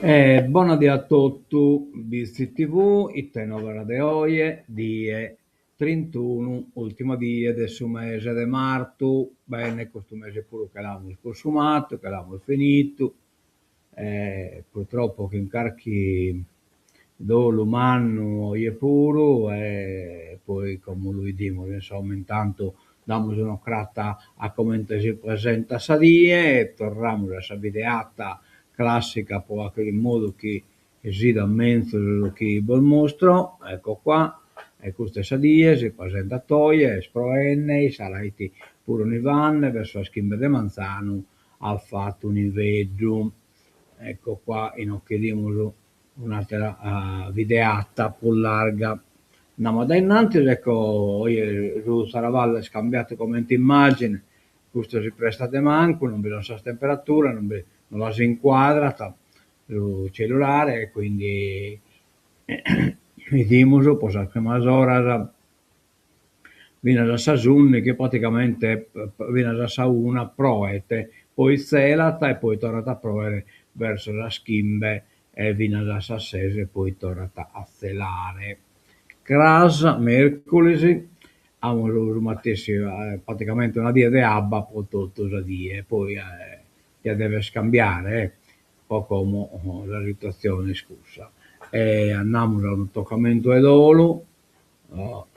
Buonasera a tutti, visti TV, il tenore de oie, die 31, ultimo dia del suo mese di marzo, bene, questo mese pure che l'abbiamo consumato, che l'abbiamo finito, purtroppo che incarchi l'umano è puro e poi come lui dice, insomma, intanto diamo un'occhiata a come si presenta Sadie e torniamo alla videata classica poi in modo che si da mezzo che il mostro, ecco qua, e queste Sadie si presenta Toie, Sproenne, Salaiti pure un Ivan verso la schimba di Manzano ha fatto un inveggio, ecco qua in chiediamo un'altra videata più larga. Andiamo da innanzi, ecco, su Saravalla scambiato come immagine, questo si presta de manco, non vedo la sua temperatura, non la si inquadra sul cellulare, e quindi vediamo, poi a prima ora viene da Sasunni che praticamente viene da Sauna, Proete, poi Zelata e poi tornata a Proere verso la Schimbe e viene da Sassese e poi tornata a Zelare. Cras, mercoledì, abbiamo praticamente una dia di Abba, poi tutto da die, poi ya deve scambiare, un po' come la situazione scusa. E andiamo da un toccamento e dolo, oh,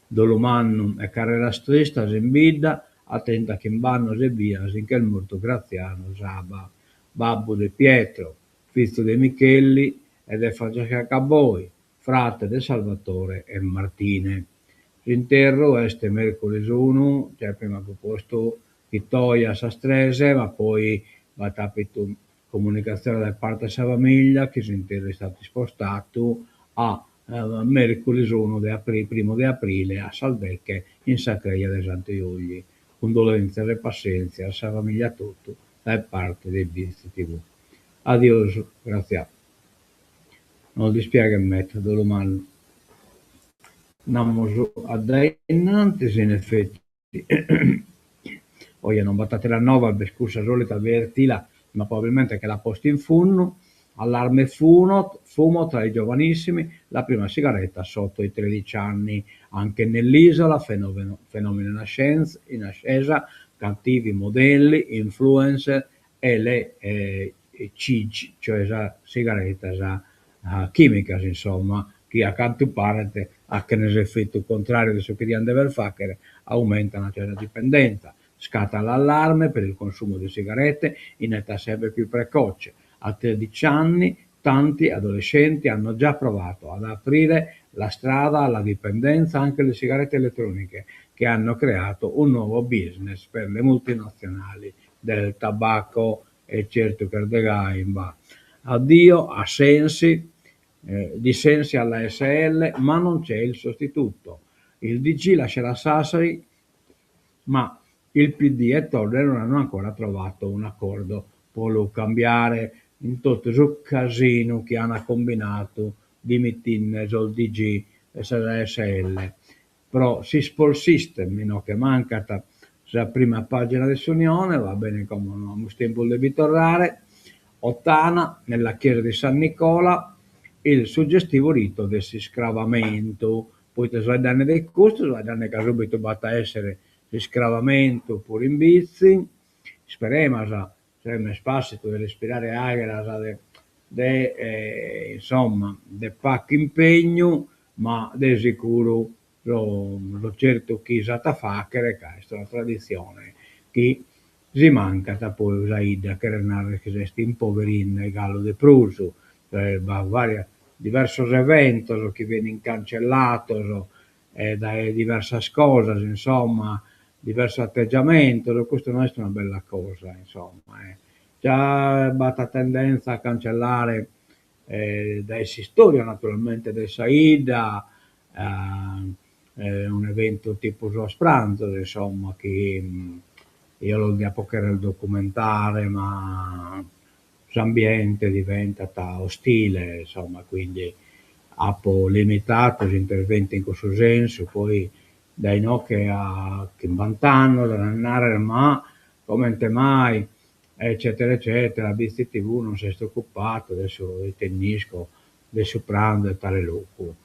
Dolomannum e carrera stretta in bida, attenta che in banno se via, sinché il morto Graziano, Saba, babbo di Pietro, figlio di Michelli ed è Francesca Caboi, frate di Salvatore e Martine. L'interro este mercoledì 1, cioè prima proposto Vittoria Sastrese, ma poi va capito comunicazione da parte della famiglia che l'interro è stato spostato a mercoledì 1 di aprile, primo di aprile a Salvecche in Sacreia dei Santi Iugli. Condolenze e pazienza a famiglia tutto da parte dei Bizi TV. Adios, grazie. Non dispiace mettere domani. Andiamo ad innanzi, in effetti. Oggi non battate la nuova, per scusa solita avvertila, ma probabilmente che la posti in funno. Allarme fumo tra i giovanissimi, la prima sigaretta sotto i 13 anni. Anche nell'isola, fenomeno in ascesa, cattivi modelli, influencer e le CIG, cioè la sigaretta chimica, insomma, che accanto parte anche nell'effetto contrario di ciò che deve fare, aumenta una certa dipendenza, scatta l'allarme per il consumo di sigarette in età sempre più precoce. A 13 anni tanti adolescenti hanno già provato ad aprire la strada alla dipendenza anche le sigarette elettroniche, che hanno creato un nuovo business per le multinazionali del tabacco e certo che va. Addio a Sensi, di Sensi alla SL, ma non c'è il sostituto. Il DG lascerà Sassari, ma il PD e Tolle non hanno ancora trovato un accordo. Può cambiare in tutto il casino che hanno combinato di meeting sul DG e SL. Però si spol system, no, che manca la prima pagina dell'Unione, va bene come non abbiamo tempo di ritornare. Ottana, nella chiesa di San Nicola, il suggestivo rito del scravamento. Poi te sai danni dei costi, sai danni che subito batta essere scravamento pure in bici. Speriamo che mi spassi tu respirare aria insomma, de pacco impegno, ma de sicuro lo certo chi sa facere, questa è una tradizione, che si manca da poi usaida che renare che si impoverin il gallo de pruso, cioè, diversi eventi che vengono cancellati da diverse cose, insomma, diverso atteggiamento, questo non è una bella cosa, insomma. Già bata tendenza a cancellare da storia naturalmente del Saida, un evento tipo Joa Spranzo, insomma, che io lo dia poco il documentare, ma l'ambiente diventa ostile, insomma, quindi ha limitato gli interventi in questo senso, poi dai no che a che vantanno da narrare, ma come mai eccetera, eccetera. BC TV non si è occupato, adesso il tennisco, adesso prende tale luogo.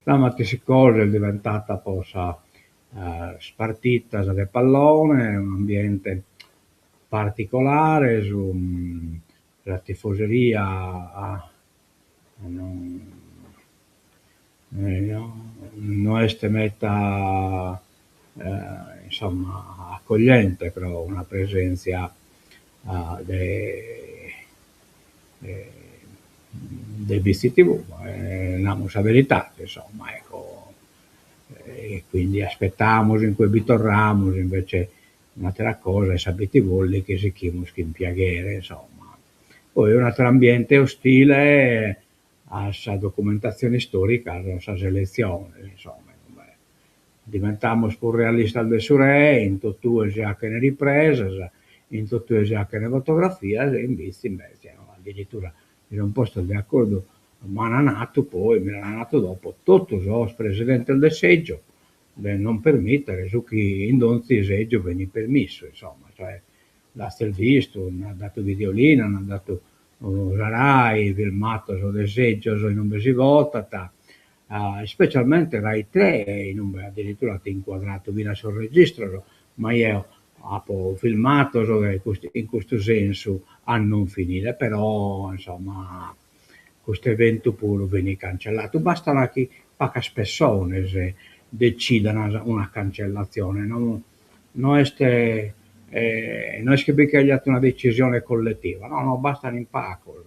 La mattina cosa è diventata posa spartita del pallone, un ambiente particolare, la tifoseria non, non è meta insomma accogliente, però una presenza de, del BCTV, damos la verità, insomma, ecco, e quindi aspettiamo in cui bitorramos, invece un'altra cosa è sapete voi che si chiamano in piaghere, insomma. Poi un altro ambiente ostile alla documentazione storica, alla selezione, insomma. Diventiamo più realisti al besure, in tutto già che ne riprese, in tutto già che ne fotografie, e invece no, addirittura mi sono posto d'accordo, ma non è nato poi, mi era nato dopo, tutto il presidente del seggio, non permettere su chi indonzi il seggio veni permesso, insomma, cioè l'ha visto, ha dato videolina, ha dato Rai, filmato del seggio, in un mese volta, specialmente Rai 3, addirittura ti inquadrato via sul registro, ma io ho filmato in questo senso a non finire, però insomma questo evento pure viene cancellato. Bastano che poche persone se decidano una cancellazione, non è che beccagliate una decisione collettiva, no, basta un impacco.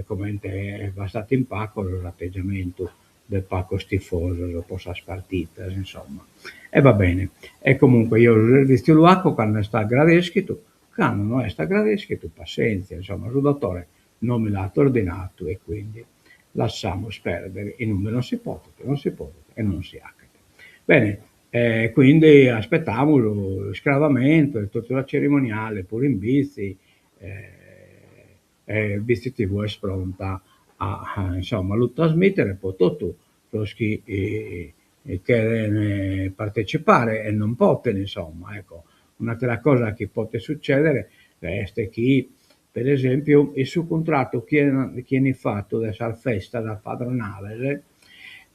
Come è bastato impacco l'atteggiamento del pacco stifoso dopo sa spartita, insomma. E va bene. E comunque io il luaco quando sta aggradeschito, quando non sta aggradeschito, pazienza, insomma, il dottore non me l'ha ordinato e quindi lasciamo perdere. E non si può, e non si accade. Bene, quindi aspettiamo lo scravamento e tutta la cerimoniale, pure in bici, BCTV è pronta insomma, lo trasmettere, poi tutto chi che partecipare e non potete, insomma, ecco. Un'altra cosa che può succedere è che, per esempio, il suo contratto che è fatto da festa da padronale,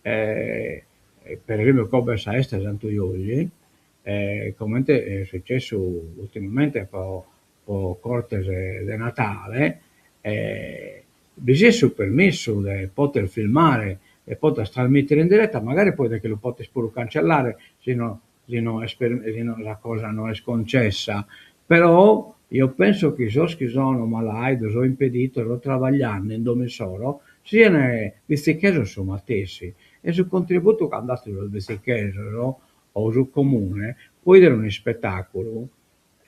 per esempio come sa est Santo Ioli, come è successo ultimamente per corte di Natale, bisogna il permesso di poter filmare e poter trasmettere in diretta, magari poi che lo potete pure cancellare se la cosa non è concessa, però io penso che che sono malati o impediti o travagliando in dove sono, siano vestichesi su matessi e sul contributo che hanno dato il vestichesi o sul comune, poi dare un spettacolo.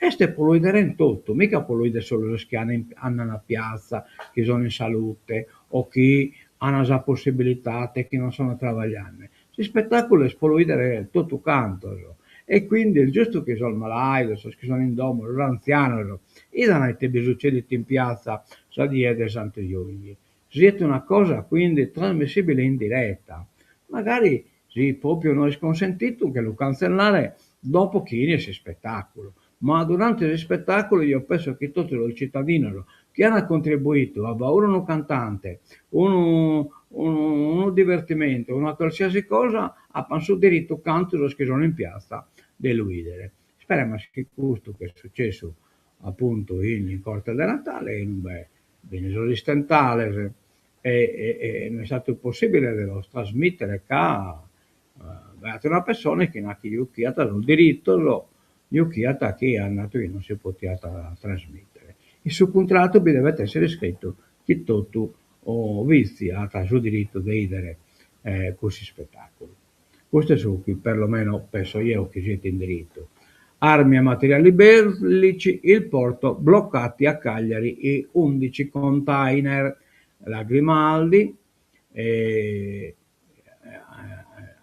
Este può vedere in tutto, mica può vedere solo che hanno una piazza, che sono in salute o che hanno la possibilità che non sono travagliando. Si spettacolo si può vedere tutto canto. E quindi è giusto che sono malati, che sono in domo, sono anziani, e non è che succede in piazza, sa di Santo Giugni. Siete una cosa quindi trasmissibile in diretta. Magari sì, proprio non è consentito che lo cancellare dopo che inizia il spettacolo, ma durante il spettacolo io penso che tutti i cittadini che hanno contribuito a uno cantante, uno divertimento, una qualsiasi cosa, hanno il suo diritto canto che sono in piazza di luidere. Speriamo che questo che è successo appunto in Corte del Natale, in Venezuela stentale, e non è stato possibile di trasmettere a una persona che non ha il diritto Yukiata che è andato che non si poteva trasmettere. Il suo contratto deve essere scritto che tutto o vizi ha il suo diritto di vedere questi spettacoli. Questo è su cui perlomeno penso io che siete in diritto. Armi e materiali bellici, il porto bloccati a Cagliari e 11 container. La Grimaldi,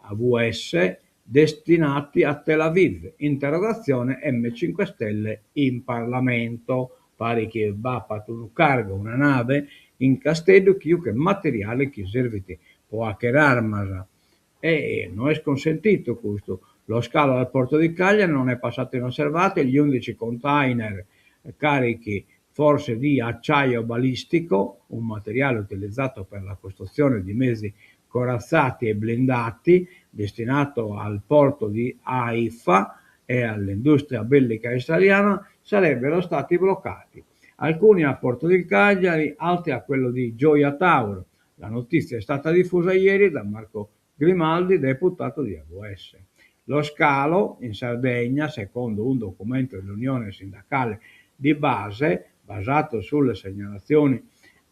AVS, destinati a Tel Aviv. Interrogazione M5 Stelle in Parlamento. Pare che va fatto un cargo, una nave in Castello che materiale che servite può hacker armas e non è consentito questo. Lo scalo al porto di Cagliari non è passato inosservato, gli 11 container carichi forse di acciaio balistico, un materiale utilizzato per la costruzione di mezzi corazzati e blindati, destinato al porto di Haifa e all'industria bellica israeliana, sarebbero stati bloccati. Alcuni a Porto di Cagliari, altri a quello di Gioia Tauro. La notizia è stata diffusa ieri da Marco Grimaldi, deputato di AVS. Lo scalo in Sardegna, secondo un documento dell'Unione Sindacale di base, basato sulle segnalazioni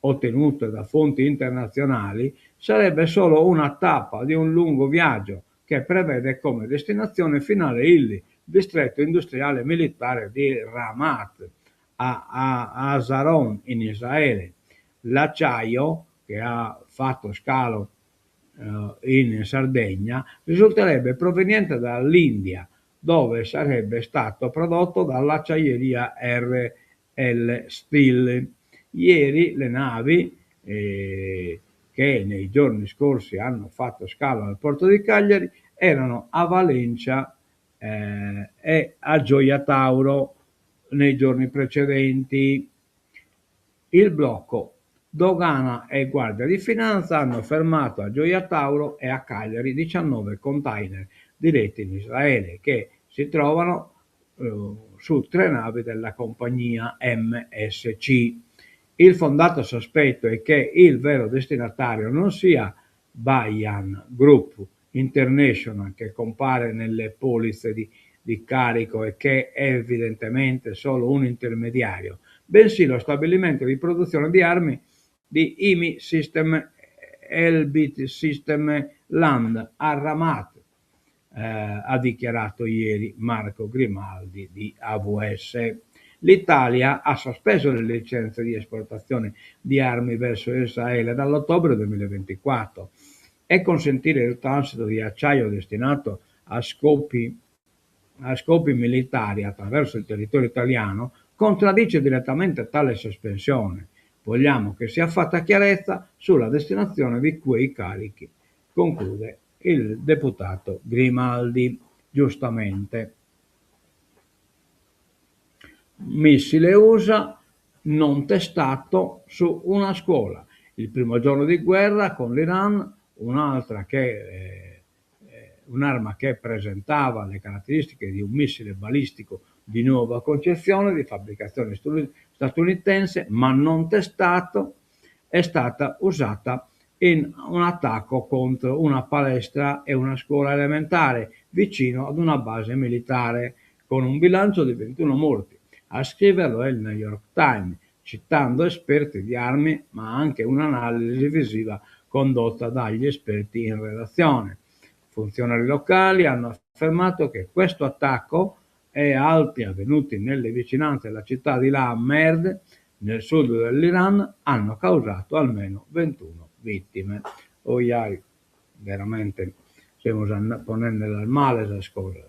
ottenute da fonti internazionali, sarebbe solo una tappa di un lungo viaggio che prevede come destinazione finale il distretto industriale militare di Ramat a Asaron in Israele. L'acciaio che ha fatto scalo in Sardegna risulterebbe proveniente dall'India, dove sarebbe stato prodotto dall'acciaieria RL Steel. Ieri le navi che nei giorni scorsi hanno fatto scalo al porto di Cagliari erano a Valencia e a Gioia Tauro nei giorni precedenti. Il blocco Dogana e Guardia di Finanza hanno fermato a Gioia Tauro e a Cagliari 19 container diretti in Israele che si trovano su 3 navi della compagnia MSC. Il fondato sospetto è che il vero destinatario non sia Bayan Group International, che compare nelle polizze di carico e che è evidentemente solo un intermediario, bensì lo stabilimento di produzione di armi di IMI System Elbit System Land a Ramat, ha dichiarato ieri Marco Grimaldi di AVS. L'Italia ha sospeso le licenze di esportazione di armi verso Israele dall'ottobre 2024 e consentire il transito di acciaio destinato a scopi militari attraverso il territorio italiano contraddice direttamente tale sospensione. Vogliamo che sia fatta chiarezza sulla destinazione di quei carichi, conclude il deputato Grimaldi, giustamente. Missile USA non testato su una scuola. Il primo giorno di guerra con l'Iran, un'arma che presentava le caratteristiche di un missile balistico di nuova concezione, di fabbricazione statunitense, ma non testato, è stata usata in un attacco contro una palestra e una scuola elementare vicino ad una base militare, con un bilancio di 21 morti. A scriverlo è il New York Times, citando esperti di armi, ma anche un'analisi visiva condotta dagli esperti in redazione. Funzionari locali hanno affermato che questo attacco e altri avvenuti nelle vicinanze della città di Lamerd, nel sud dell'Iran, hanno causato almeno 21 vittime. Oiai, veramente stiamo ponendo al male la scuola.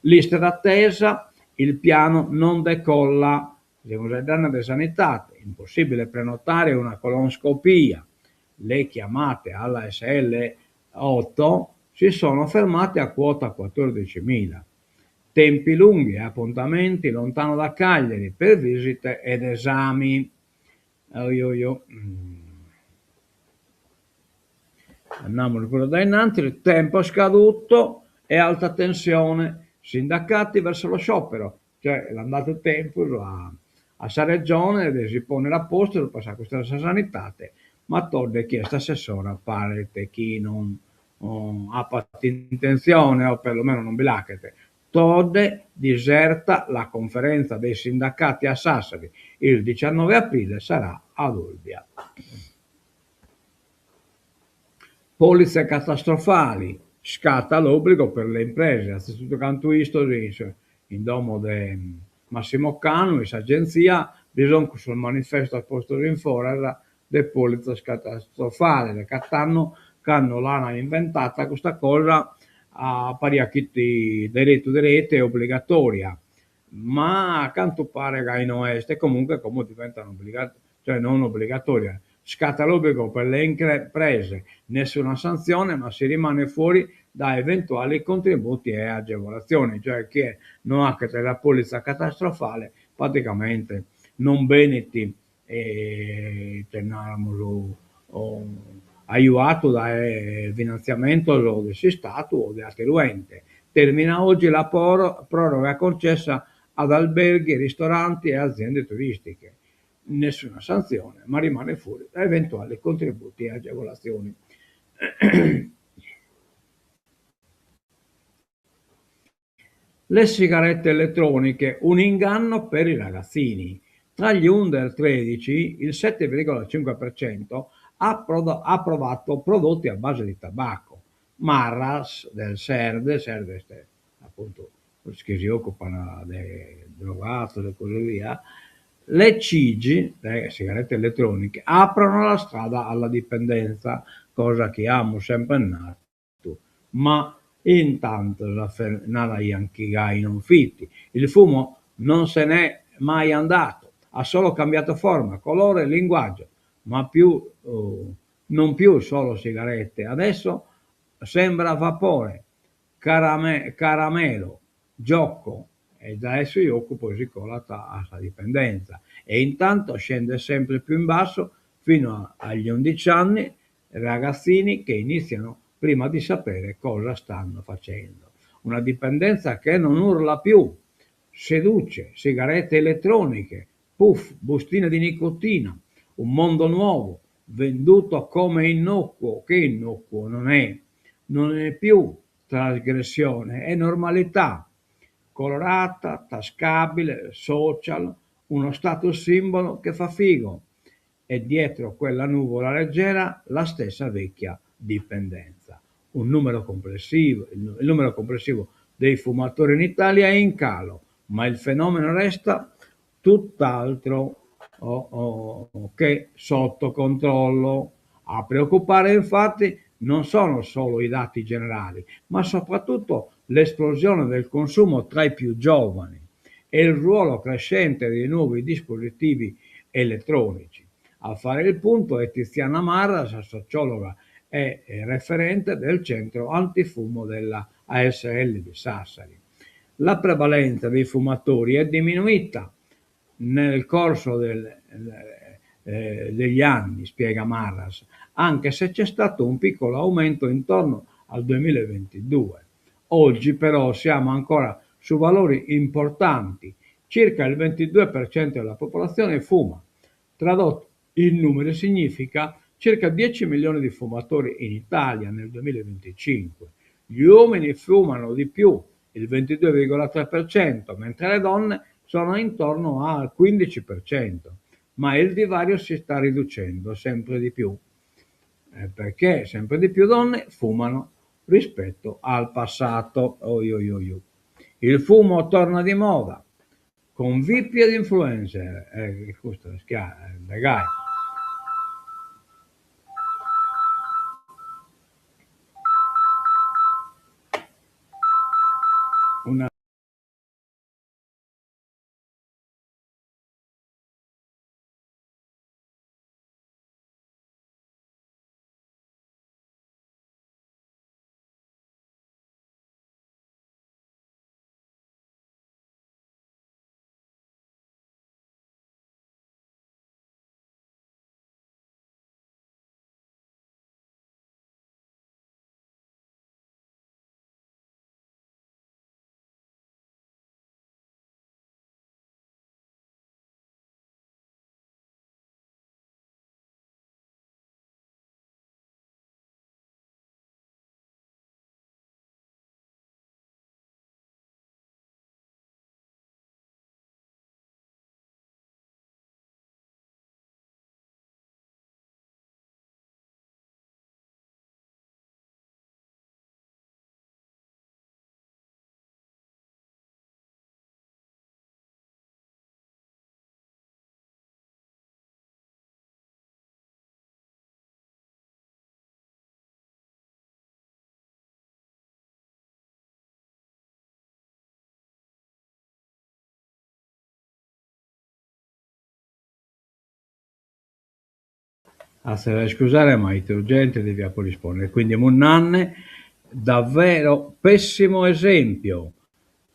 Lista d'attesa, il piano non decolla, stiamo dando delle sanità, impossibile prenotare una colonscopia. Le chiamate alla SL8 si sono fermate a quota 14.000. Tempi lunghi e appuntamenti lontano da Cagliari per visite ed esami. Andiamo quello da innanzi, il tempo scaduto e alta tensione, sindacati verso lo sciopero, cioè l'andato il tempo a Sareggione si pone rapposto per passare questa sanitate, ma torna chiesto assessore parete chi non ha fatto intenzione o perlomeno non bilacchete. Tode diserta la conferenza dei sindacati a Sassari, il 19 aprile sarà ad Olbia. Polizze catastrofali, scatta l'obbligo per le imprese. L'Istituto Cantuisto dice, in domo di Massimo Canu, in agenzia, bisogna sul manifesto posto in fuori de polizze catastrofali, le cattanno l'hanno inventata questa cosa a pariacchitti diretto è obbligatoria, ma a quanto pare che in oeste comunque come diventano obbligatorie, cioè non obbligatorie. Scatta l'obbligo per le imprese, nessuna sanzione, ma si rimane fuori da eventuali contributi e agevolazioni, cioè chi non ha che la polizza catastrofale praticamente non veniti teniamo aiutato dal finanziamento dello Stato o di altri enti. Termina oggi la proroga concessa ad alberghi, ristoranti e aziende turistiche. Nessuna sanzione, ma rimane fuori da eventuali contributi e agevolazioni. Le sigarette elettroniche, un inganno per i ragazzini. Tra gli under 13 il 7,5% ha provato prodotti a base di tabacco. Marras del SERDE, appunto che si occupano dei drogati e così via, le CIG, le sigarette elettroniche, aprono la strada alla dipendenza, cosa che amo sempre nato, ma intanto nada Yankigai non fitti. Il fumo non se n'è mai andato, ha solo cambiato forma, colore e linguaggio, ma non più solo sigarette. Adesso sembra vapore, caramelo, gioco, e da esso io occupo si colata alla dipendenza. E intanto scende sempre più in basso fino agli 11 anni, ragazzini che iniziano prima di sapere cosa stanno facendo. Una dipendenza che non urla più, seduce, sigarette elettroniche, puff, bustine di nicotina, un mondo nuovo, venduto come innocuo, che innocuo non è più trasgressione, è normalità, colorata, tascabile, social, uno status simbolo che fa figo e dietro quella nuvola leggera la stessa vecchia dipendenza. Il numero complessivo dei fumatori in Italia è in calo, ma il fenomeno resta tutt'altro che sotto controllo. A preoccupare infatti non sono solo i dati generali, ma soprattutto l'esplosione del consumo tra i più giovani e il ruolo crescente dei nuovi dispositivi elettronici. A fare il punto è Tiziana Marras, sociologa e referente del centro antifumo della ASL di Sassari. La prevalenza dei fumatori è diminuita nel corso degli anni, spiega Marras, anche se c'è stato un piccolo aumento intorno al 2022. Oggi però siamo ancora su valori importanti, circa il 22% della popolazione fuma. Tradotto in numeri significa circa 10 milioni di fumatori in Italia nel 2025. Gli uomini fumano di più, il 22,3%, mentre le donne sono intorno al 15%, ma il divario si sta riducendo sempre di più, perché sempre di più donne fumano rispetto al passato. Il fumo torna di moda, con VIP ed influencer, questo è ragazzi. Una se devi scusare, ma è urgente, devi rispondere. Quindi Munnanne, davvero pessimo esempio.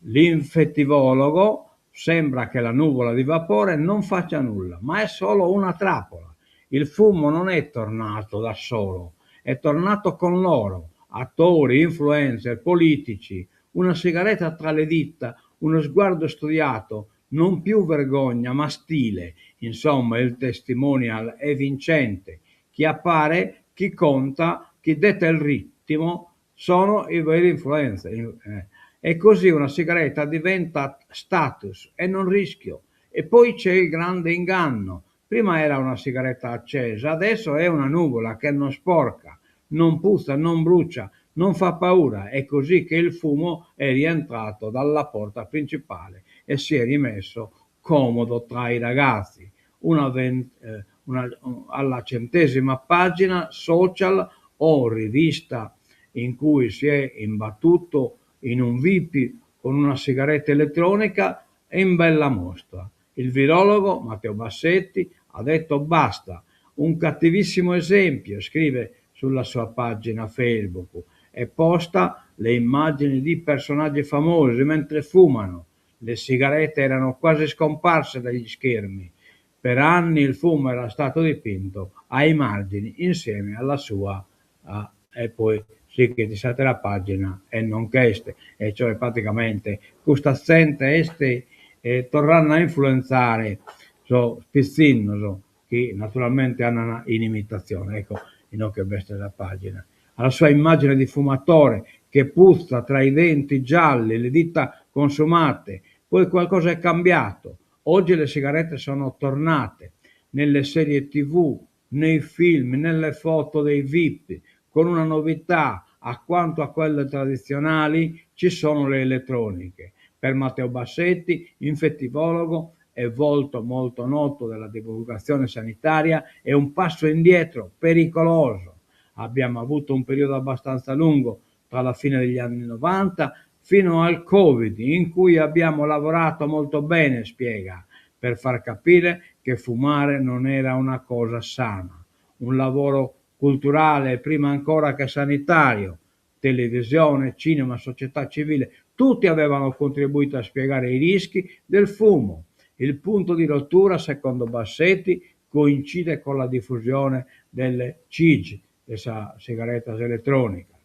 L'infettivologo Sembra che la nuvola di vapore non faccia nulla, ma è solo una trappola. Il fumo non è tornato da solo, è tornato con loro, attori, influencer, politici, una sigaretta tra le dita, uno sguardo studiato, non più vergogna ma stile. Insomma, il testimonial è vincente. Chi appare, chi conta, chi detta il ritmo sono i veri influencer. E così una sigaretta diventa status e non rischio. E poi c'è il grande inganno. Prima era una sigaretta accesa, adesso è una nuvola che non sporca, non puzza, non brucia, non fa paura. È così che il fumo è rientrato dalla porta principale e si è rimesso comodo tra i ragazzi. Alla 100ª pagina social o rivista in cui si è imbattuto in un VIP con una sigaretta elettronica è in bella mostra. Il virologo Matteo Bassetti ha detto basta, un cattivissimo esempio, scrive sulla sua pagina Facebook e posta le immagini di personaggi famosi mentre fumano. Le sigarette erano quasi scomparse dagli schermi. Per anni il fumo era stato dipinto ai margini insieme alla sua e poi sì che ti salta la pagina e non queste, e cioè praticamente questa gente este tornano a influenzare so spizzino so, che naturalmente hanno in imitazione, ecco, e non che veste la pagina. Alla sua immagine di fumatore che puzza tra i denti gialli, le dita consumate, poi qualcosa è cambiato. Oggi le sigarette sono tornate nelle serie TV, nei film, nelle foto dei VIP, con una novità: accanto a quelle tradizionali ci sono le elettroniche. Per Matteo Bassetti, infettivologo e volto molto noto della divulgazione sanitaria, è un passo indietro pericoloso. Abbiamo avuto un periodo abbastanza lungo tra la fine degli anni 90 fino al Covid, in cui abbiamo lavorato molto bene, spiega, per far capire che fumare non era una cosa sana. Un lavoro culturale prima ancora che sanitario, televisione, cinema, società civile, tutti avevano contribuito a spiegare i rischi del fumo. Il punto di rottura, secondo Bassetti, coincide con la diffusione delle CIG, esa sigaretta elettronica.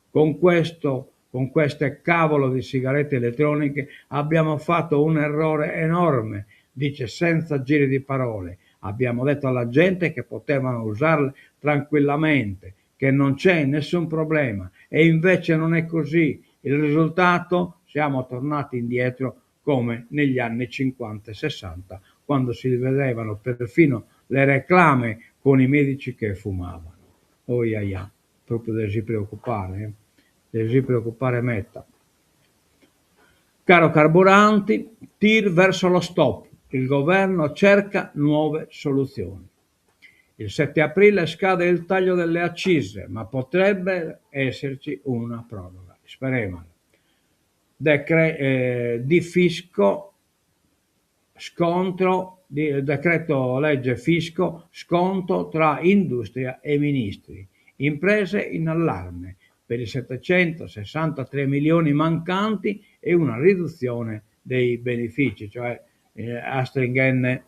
Con queste cavolo di sigarette elettroniche abbiamo fatto un errore enorme, dice senza giri di parole. Abbiamo detto alla gente che potevano usarle tranquillamente, che non c'è nessun problema, e invece non è così. Il risultato? Siamo tornati indietro come negli anni 50 e 60, quando si vedevano perfino le reclame con i medici che fumavano. Oh ia, proprio devi preoccupare metta. Caro carburanti, tir verso lo stop. Il governo cerca nuove soluzioni. Il 7 aprile scade il taglio delle accise, ma potrebbe esserci una proroga. Speriamo. Di fisco, decreto legge fisco, scontro tra industria e ministri. Imprese in allarme per i 763 milioni mancanti e una riduzione dei benefici, cioè astringenne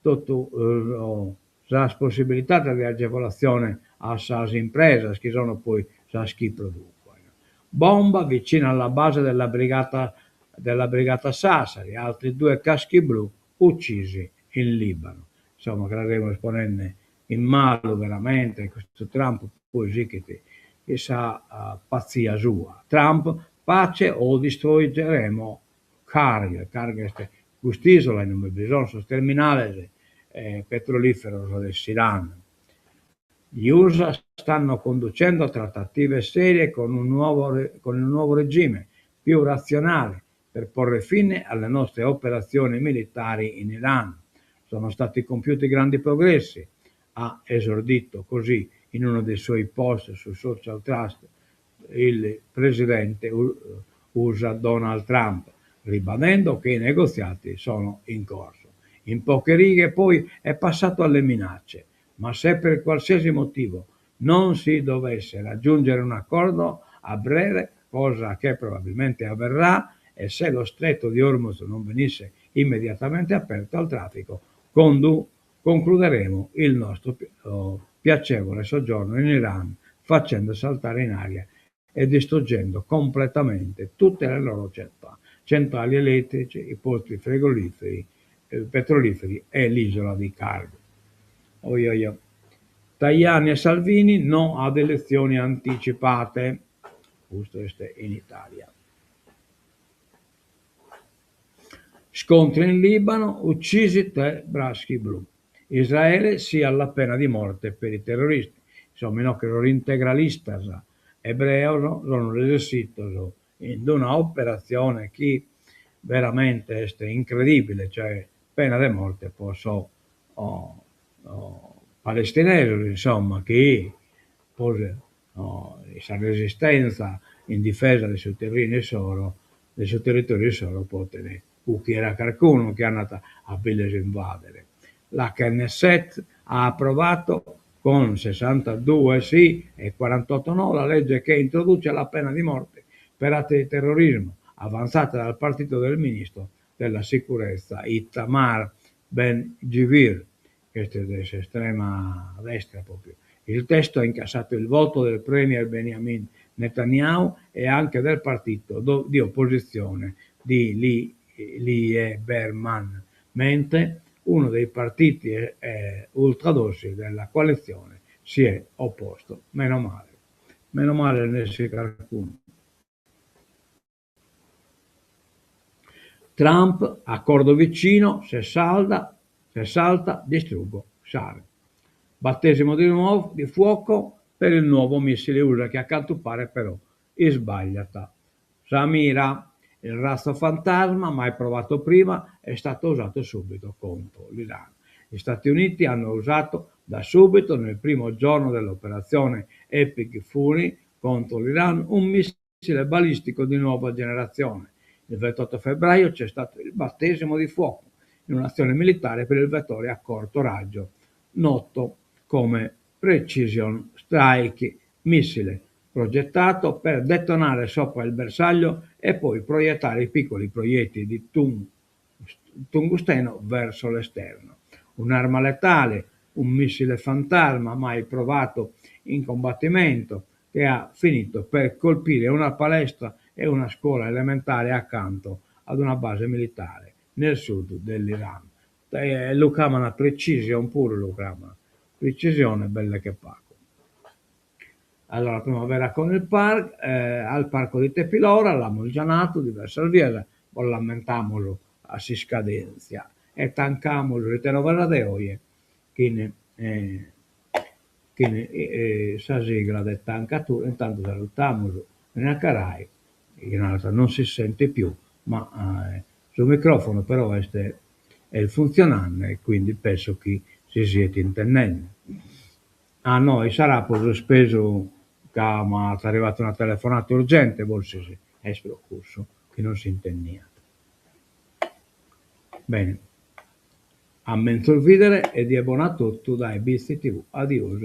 tutto la possibilità di agevolazione a SAS impresa, che sono poi SAS chi producono. Bomba vicino alla base della brigata Sassari, altri 2 caschi blu uccisi in Libano. Insomma, credevo esponenne in malo veramente questo Trump, poi sì che sa pazzia sua. Trump, pace o distruggeremo Cargill. Cargill è quest'isola, non bisogna sterminare petrolifero dell'Iran. Gli USA stanno conducendo trattative serie con il nuovo regime, più razionale, per porre fine alle nostre operazioni militari in Iran. Sono stati compiuti grandi progressi, ha esordito così in uno dei suoi post su Social Trust il presidente USA Donald Trump, ribadendo che i negoziati sono in corso. In poche righe poi è passato alle minacce, ma se per qualsiasi motivo non si dovesse raggiungere un accordo a breve, cosa che probabilmente avverrà, e se lo stretto di Hormuz non venisse immediatamente aperto al traffico, concluderemo il nostro piacevole soggiorno in Iran facendo saltare in aria e distruggendo completamente tutte le loro centrali elettriche, i pozzi frigoriferi, petroliferi e l'isola di Cargo. Oi, oi, oi. Tajani e Salvini no ad elezioni anticipate, questo è in Italia. Scontri in Libano, uccisi 3 braschi blu. Israele sì alla pena di morte per i terroristi. Insomma, no, che los integralistas hebreos sono l'esercito in una operazione che veramente è incredibile, cioè pena di morte posso palestinesi, insomma, che pose questa resistenza in difesa dei suoi territori solo può ottenere chi era qualcuno che è andata a volersi invadere. La Knesset ha approvato con 62 sì e 48 no la legge che introduce la pena di morte per atti di terrorismo, avanzata dal partito del ministro della sicurezza Itamar Ben-Gvir, che è di estrema destra proprio. Il testo ha incassato il voto del premier Benjamin Netanyahu e anche del partito di opposizione di Lieberman, mentre uno dei partiti ultradossi della coalizione si è opposto. Meno male ne si qualcuno. Trump, accordo vicino, se salta, distruggo Sharm. Battesimo di fuoco per il nuovo missile USA che a quanto pare però è sbagliata. Samira, il razzo fantasma, mai provato prima, è stato usato subito contro l'Iran. Gli Stati Uniti hanno usato da subito, nel primo giorno dell'operazione Epic Fury contro l'Iran, un missile balistico di nuova generazione. Il 28 febbraio c'è stato il battesimo di fuoco in un'azione militare per il vettore a corto raggio, noto come Precision Strike Missile, progettato per detonare sopra il bersaglio e poi proiettare i piccoli proiettili di tungsteno verso l'esterno. Un'arma letale, un missile fantasma mai provato in combattimento che ha finito per colpire una palestra e una scuola elementare accanto ad una base militare nel sud dell'Iran. Lo chiamano Precision pure, lo chiamano. Precisione bella che Paco. Allora, primavera con il al parco di Tepilora, l'abbiamo già nato, diverse vie, poi lamentamolo a si scadenzia e tancamolo, ritero verade oie, che sa sigla del tancatura, intanto salutiamolo nella carai, in realtà non si sente più, ma sul microfono però è il funzionante e quindi penso che si siete intendendo. Ah no, e sarà poi speso che mi è arrivata una telefonata urgente, forse sì, è corso, che non si intendeva. Bene, a menzo il video e di buon a tutti dai BC TV, addio.